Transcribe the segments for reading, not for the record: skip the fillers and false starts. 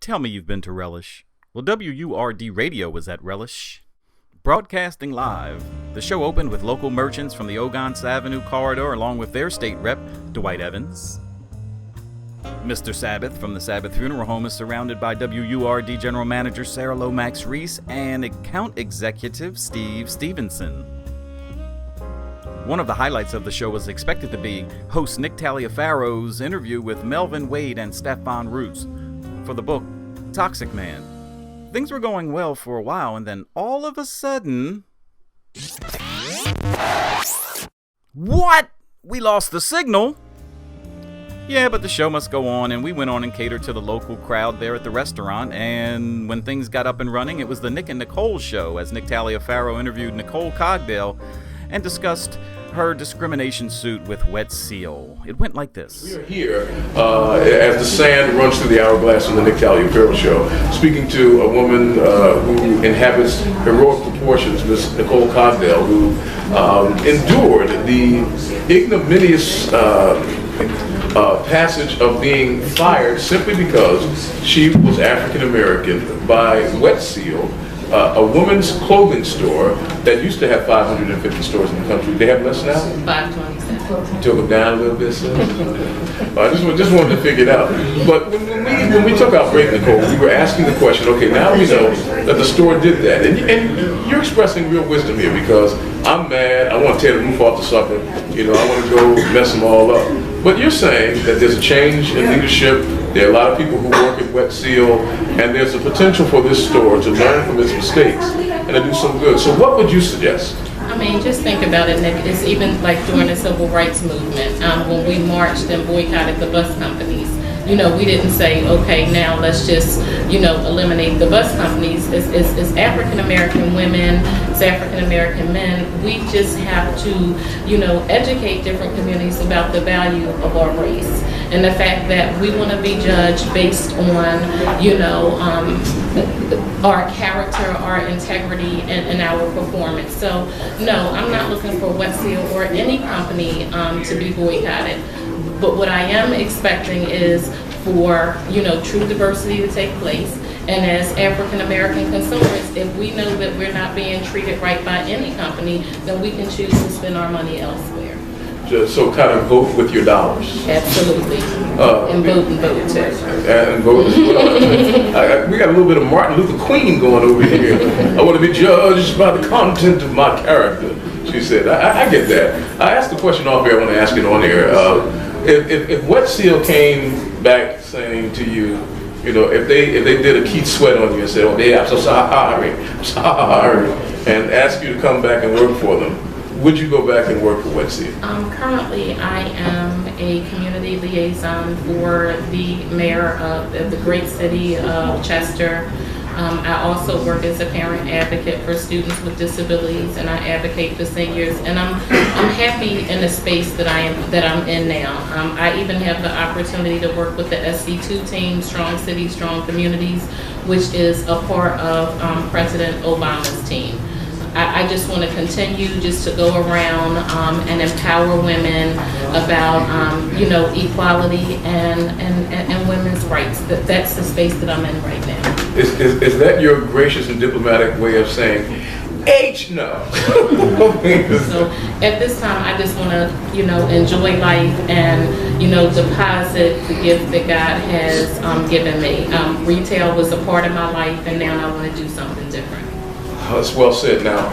Tell me you've been to Relish. Well, WURD Radio was at Relish. Broadcasting live, the show opened with local merchants from the Ogonce Avenue corridor along with their state rep, Dwight Evans. Mr. Sabbath from the Sabbath Funeral Home is surrounded by WURD General Manager Sarah Lomax Reese and Account Executive Steve Stevenson. One of the highlights of the show was expected to be host Nick Taliaferro's interview with Melvin Wade and Stefan for the book Toxic Man. Things were going well for a while, and then all of a sudden... What? We lost the signal? Yeah, but the show must go on, and we went on and catered to the local crowd there at the restaurant, and when things got up and running, it was the Nick and Nicole show, as Nick Taliaferro interviewed Nicole Cogdell and discussed her discrimination suit with Wet Seal. It went like this. We are here as the sand runs through the hourglass of the Nick Taliaferro show, speaking to a woman who inhabits heroic proportions, Miss Nicole Cogdell, who endured the ignominious passage of being fired simply because she was African American by Wet Seal, a women's clothing store that used to have 550 stores in the country. They have less now? 527. Took them down a little bit, so. I just wanted to figure it out. But when we took our break, Nicole, we were asking the question, okay, now we know that the store did that. And you're expressing real wisdom here, because I'm mad, I want to tear the roof off the sucker, I want to go mess them all up. But you're saying that there's a change in leadership, there are a lot of people who work at Wet Seal, and there's a potential for this store to learn from its mistakes and to do some good. So what would you suggest? I mean, just think about it, Nick. It's even like during the civil rights movement, when we marched and boycotted the bus companies. We didn't say, okay, now let's just, eliminate the bus companies. It's African American women, it's African American men. We just have to, educate different communities about the value of our race. And the fact that we want to be judged based on, our character, our integrity, and our performance. So, no, I'm not looking for Wet Seal or any company to be boycotted. But what I am expecting is for, true diversity to take place. And as African American consumers, if we know that we're not being treated right by any company, then we can choose to spend our money elsewhere. So kind of vote with your dollars. Absolutely. And vote too. And vote as well. We got a little bit of Martin Luther King going over here. I want to be judged by the content of my character, she said. I get that. I asked the question off here, I want to ask it on here. If Wet Seal came back saying to you, if they did a Keith Sweat on you and said, oh, I'm so sorry, and asked you to come back and work for them, would you go back and work for Wet Seal? Currently, I am a community liaison for the mayor of the great city of Chester. I also work as a parent advocate for students with disabilities, and I advocate for seniors. And I'm happy in the space that I'm in now. I even have the opportunity to work with the SC2 team, Strong Cities, Strong Communities, which is a part of President Obama's team. I just want to continue just to go around and empower women about equality and women's rights. That's the space that I'm in right now. Is that your gracious and diplomatic way of saying H no? So at this time, I just want to enjoy life and deposit the gift that God has given me. Retail was a part of my life, and now I want to do something different. That's well said. Now,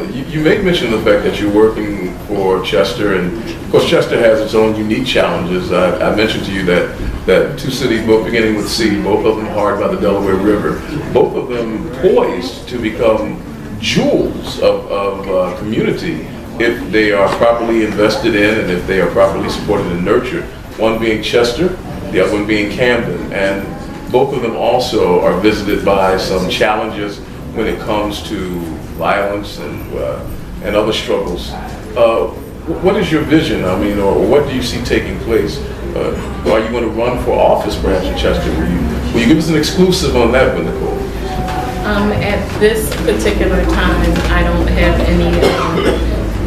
you make mention of the fact that you're working for Chester, and of course Chester has its own unique challenges. I mentioned to you that two cities, both beginning with C, both of them hard by the Delaware River, both of them poised to become jewels of community if they are properly invested in and if they are properly supported and nurtured. One being Chester, the other one being Camden, and both of them also are visited by some challenges when it comes to violence and other struggles. What is your vision? I mean, or what do you see taking place? Are you going to run for office, perhaps, in Chester? Will you give us an exclusive on that one, Nicole? At this particular time, I don't have any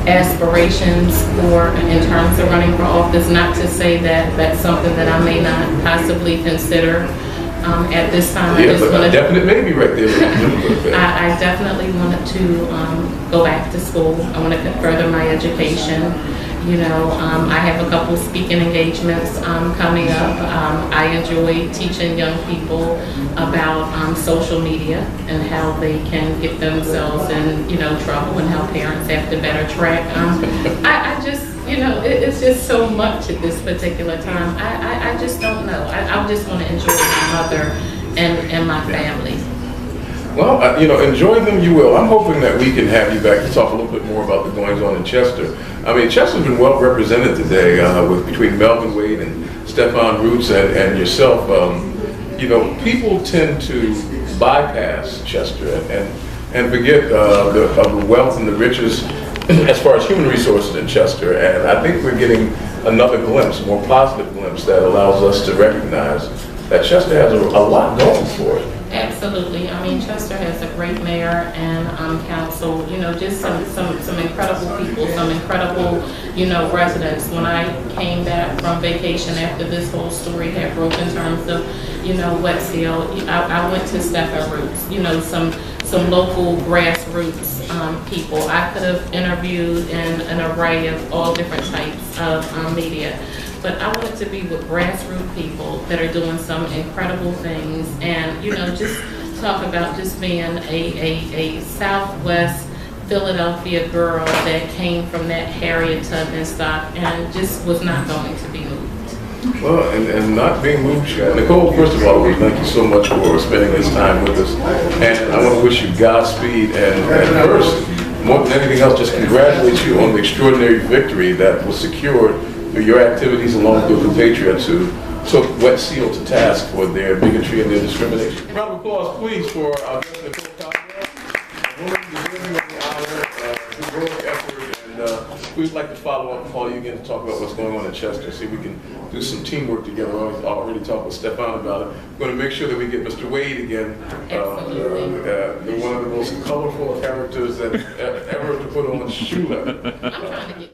aspirations in terms of running for office. Not to say that that's something that I may not possibly consider. At this time, Yeah, but a definite maybe right there. I definitely wanted to go back to school. I want to further my education. You know, I have a couple speaking engagements coming up. I enjoy teaching young people about social media and how they can get themselves in, you know, trouble, and how parents have to better track. I just, you know, it's just so much at this particular time. I just don't know. I just want to enjoy my mother and my family. Well, you know, enjoy them you will. I'm hoping that we can have you back to talk a little bit more about the goings on in Chester. I mean, Chester's been well represented today with between Melvin Wade and Stefan Roots and yourself. You know, people tend to bypass Chester and forget the wealth and the riches as far as human resources in Chester. And I think we're getting another glimpse, a more positive glimpse that allows us to recognize that Chester has a lot going for it. Absolutely. I mean, Chester has a great mayor and council, you know, just some incredible people, some incredible, you know, residents. When I came back from vacation after this whole story had broke in terms of, you know, Wet Seal, I went to Stefan Roots, you know, some local grassroots people. I could have interviewed in an array of all different types of media. But I wanted to be with grassroots people that are doing some incredible things, and, you know, just talk about just being a Southwest Philadelphia girl that came from that Harriet Tubman stock and just was not going to be moved. Well, and not being moved, Nicole, first of all, we thank you so much for spending this time with us. And I want to wish you Godspeed, and first, more than anything else, just congratulate you on the extraordinary victory that was secured through your activities along with your compatriots who took Wet Seal to task for their bigotry and their discrimination. Round of applause, please, for our guest, Nicole Cogdell, a woman deserving of the honor, heroic effort, and we'd like to follow up and call you again to talk about what's going on in Chester, see if we can do some teamwork together. I already talked with Stefan about it. We're going to make sure that we get Mr. Wade again, one of the most colorful characters that ever to put on shoe leather.